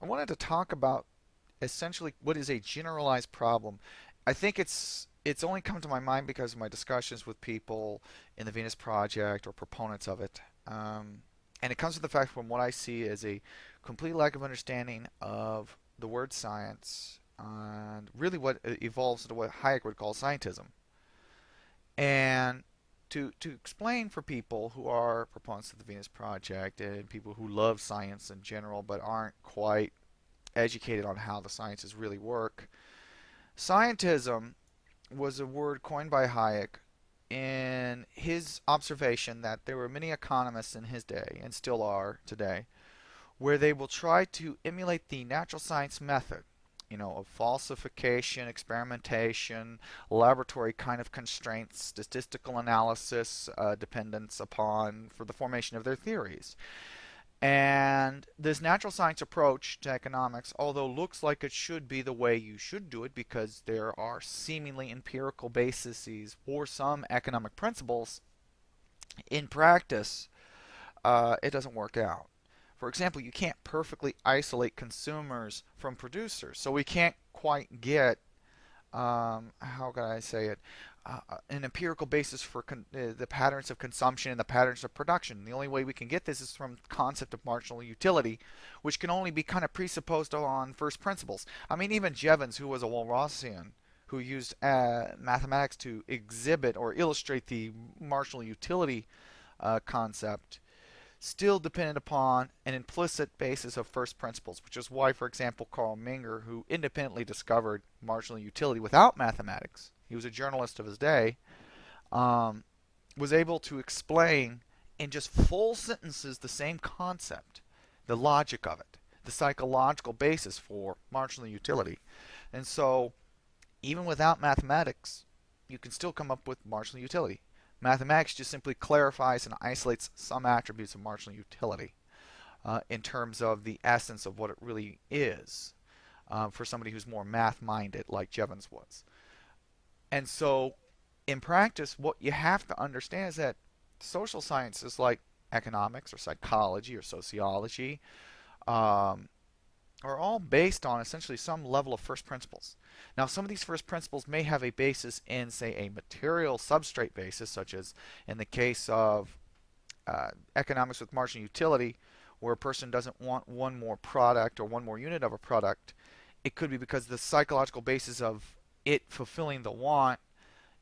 I wanted to talk about essentially what is a generalized problem. I think it's only come to my mind because of my discussions with people in the Venus Project or proponents of it. And it comes from the fact from what I see as a complete lack of understanding of the word science and really what evolves into what Hayek would call scientism. And to explain for people who are proponents of the Venus Project and people who love science in general but aren't quite educated on how the sciences really work, scientism was a word coined by Hayek in his observation that there were many economists in his day, and still are today, where they will try to emulate the natural science method, of falsification, experimentation, laboratory kind of constraints, statistical analysis, dependence upon for the formation of their theories. And this natural science approach to economics, although looks like it should be the way you should do it because there are seemingly empirical bases for some economic principles, in practice, it doesn't work out. For example, you can't perfectly isolate consumers from producers, so we can't quite get how can I say it, an empirical basis for the patterns of consumption and the patterns of production. The only way we can get this is from the concept of marginal utility, which can only be kind of presupposed on first principles. I mean, even Jevons, who was a Walrasian, who used mathematics to exhibit or illustrate the marginal utility concept, still depended upon an implicit basis of first principles, which is why, for example, Carl Menger, who independently discovered marginal utility without mathematics, he was a journalist of his day, um, was able to explain in just full sentences the same concept, the logic of it, the psychological basis for marginal utility. And so, even without mathematics, you can still come up with marginal utility. Mathematics just simply clarifies and isolates some attributes of marginal utility in terms of the essence of what it really is for somebody who's more math minded, like Jevons was. And so, in practice, what you have to understand is that social sciences like economics or psychology or sociology um, are all based on essentially some level of first principles. Now, some of these first principles may have a basis in, say, a material substrate basis, such as in the case of economics with marginal utility, where a person doesn't want one more product or one more unit of a product. It could be because the psychological basis of it fulfilling the want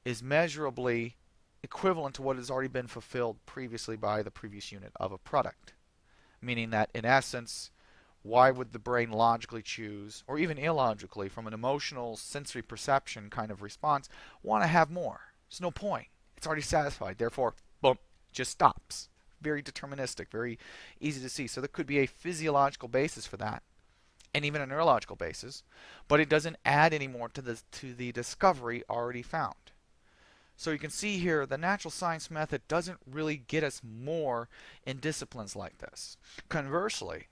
is measurably equivalent to what has already been fulfilled previously by the previous unit of a product. Meaning that, in essence, why would the brain logically choose, or even illogically, from an emotional sensory perception kind of response, want to have more? There's no point. It's already satisfied. Therefore, boom, just stops. Very deterministic, very easy to see. So there could be a physiological basis for that, and even a neurological basis, but it doesn't add any more to the discovery already found. So you can see here the natural science method doesn't really get us more in disciplines like this. Conversely,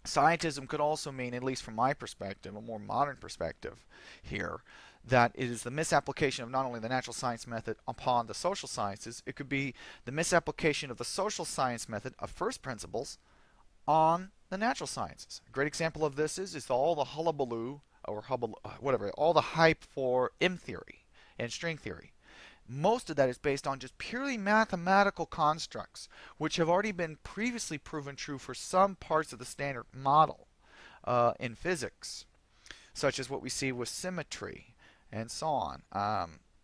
scientism could also mean, at least from my perspective, a more modern perspective here, that it is the misapplication of not only the natural science method upon the social sciences, it could be the misapplication of the social science method of first principles on the natural sciences. A great example of this is all the hullabaloo, or whatever, all the hype for M theory and string theory. Most of that is based on just purely mathematical constructs, which have already been previously proven true for some parts of the standard model in physics, such as what we see with symmetry and so on.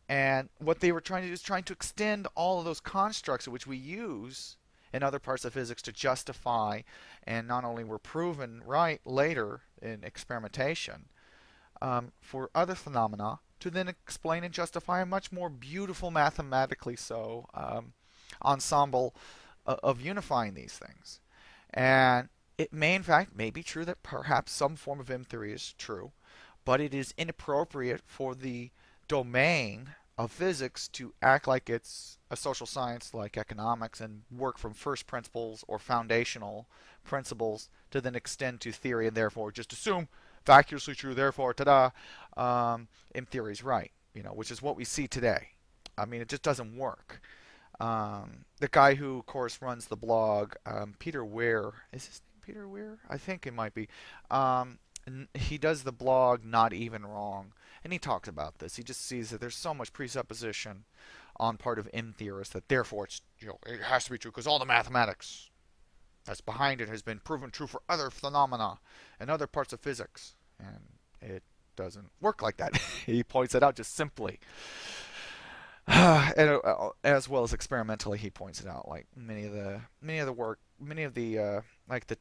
And what they were trying to do is trying to extend all of those constructs which we use in other parts of physics to justify, and not only were proven right later in experimentation, for other phenomena to then explain and justify a much more beautiful, mathematically so, ensemble of unifying these things. And it may, in fact, may be true that perhaps some form of M theory is true, but it is inappropriate for the domain of physics to act like it's a social science like economics and work from first principles or foundational principles to then extend to theory and therefore just assume vacuously true, therefore, ta-da, M theory is right, which is what we see today. I mean, it just doesn't work. The guy who, of course, runs the blog, Peter Ware, is his name Peter Weir? I think it might be. Um, he does the blog Not Even Wrong, and he talks about this. He just sees that there's so much presupposition on part of M theorists that therefore it has to be true because all the mathematics that's behind it has been proven true for other phenomena and other parts of physics, and it doesn't work like that. He points it out just simply. And as well as experimentally, he points it out. Like many of the like the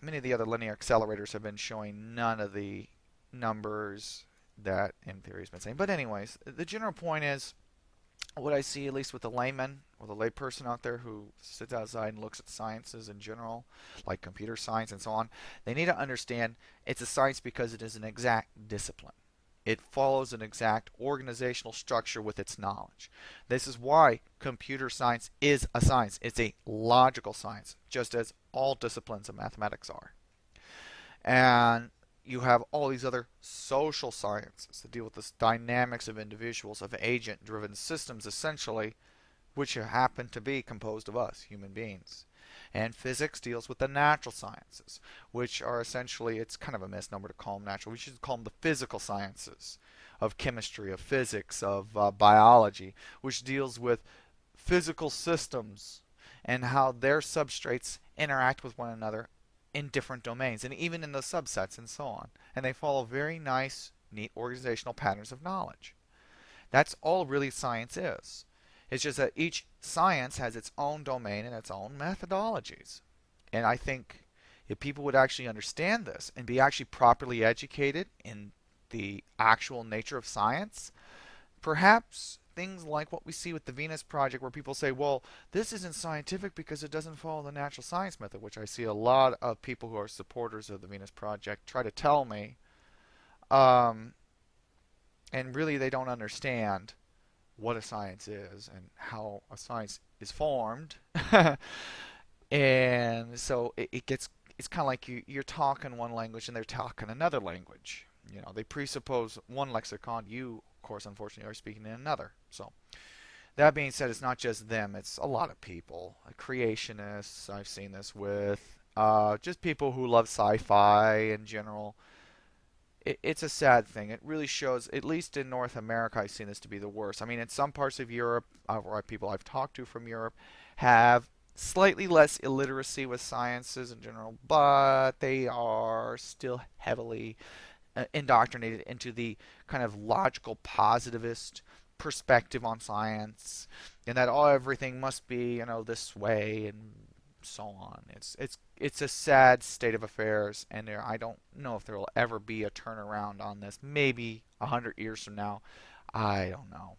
many of the other linear accelerators have been showing none of the numbers that M theory has been saying. But anyways, the general point is what I see, at least with the layman or the layperson out there who sits outside and looks at sciences in general, like computer science and so on, they need to understand it's a science because it is an exact discipline. It follows an exact organizational structure with its knowledge. This is why computer science is a science. It's a logical science, just as all disciplines of mathematics are. And you have all these other social sciences that deal with the dynamics of individuals, of agent driven systems, essentially, which happen to be composed of us, human beings. And physics deals with the natural sciences, which are essentially, it's kind of a misnomer to call them natural. We should call them the physical sciences of chemistry, of physics, of biology, which deals with physical systems and how their substrates interact with one another in different domains and even in the subsets and so on. And they follow very nice, neat organizational patterns of knowledge. That's all really science is. It's just that each science has its own domain and its own methodologies. And I think if people would actually understand this and be actually properly educated in the actual nature of science, perhaps things like what we see with the Venus Project, where people say, well, this isn't scientific because it doesn't follow the natural science method, which I see a lot of people who are supporters of the Venus Project try to tell me. Um, and really, they don't understand what a science is and how a science is formed. And so it gets, it's kind of like you're talking one language and they're talking another language. They presuppose one lexicon. You, of course, unfortunately, are speaking in another. So that being said, it's not just them. It's a lot of people. Creationists, I've seen this with. Just people who love sci-fi in general. It's a sad thing. It really shows, at least in North America, I've seen this to be the worst. I mean, in some parts of Europe, or people I've talked to from Europe, have slightly less illiteracy with sciences in general, but they are still heavily indoctrinated into the kind of logical positivist perspective on science, and that everything must be this way and so on. It's a sad state of affairs, and I don't know if there will ever be a turnaround on this. Maybe 100 years from now, I don't know.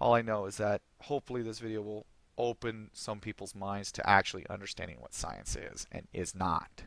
All I know is that hopefully this video will open some people's minds to actually understanding what science is and is not.